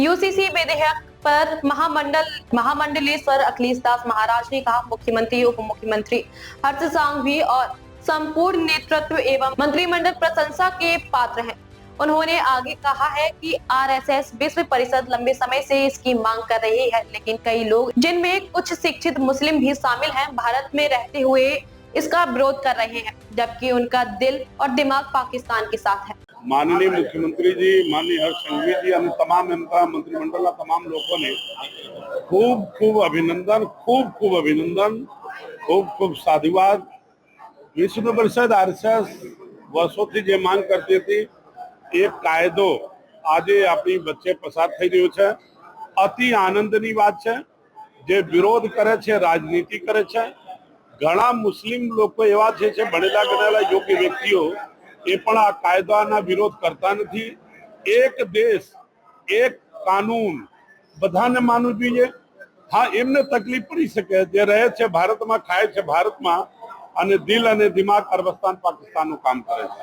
UCC विधेयक पर महामंडलेश्वर अखिलेशदास महाराज ने कहा, मुख्यमंत्री, उप मुख्यमंत्री हर्ष सांघवी और संपूर्ण नेतृत्व एवं मंत्रिमंडल प्रशंसा के पात्र हैं। उन्होंने आगे कहा है कि आरएसएस विश्व परिषद लंबे समय से इसकी मांग कर रही है, लेकिन कई लोग, जिनमें कुछ शिक्षित मुस्लिम भी शामिल हैं, भारत में रहते हुए इसका विरोध कर रहे हैं, जबकि उनका दिल और दिमाग पाकिस्तान के साथ है। माननीय मुख्यमंत्री जी, माननीय हर्ष संघवी जी અને તમામ એમના મંત્રીમંડળના તમામ લોકોને ખૂબ ખૂબ અભિનંદન, ખૂબ સાધુવાદ। વિશ્વ પરિષદ આરએસએસ વર્ષોથી જે માંગ કરતી હતી, એક કાયદો આજે આપણી વચ્ચે પસાર થઈ રહ્યો છે। અતિ આનંદની વાત છે। જે વિરોધ કરે છે, રાજનીતિ કરે છે। ઘણા મુસ્લિમ લોકો એવા છે ભણેલા ગણેલા યોગ્ય વ્યક્તિઓ એ પણ આ કાયદાના વિરોધ કરતા નથી। એક દેશ, એક કાનૂન બધાને માનવું જોઈએ। હા, એમને તકલીફ પડી શકે, જે રહે છે ભારતમાં, ખાય છે ભારતમાં અને દિલ અને દિમાગ અરબસ્તાન પાકિસ્તાનનું કામ કરે છે।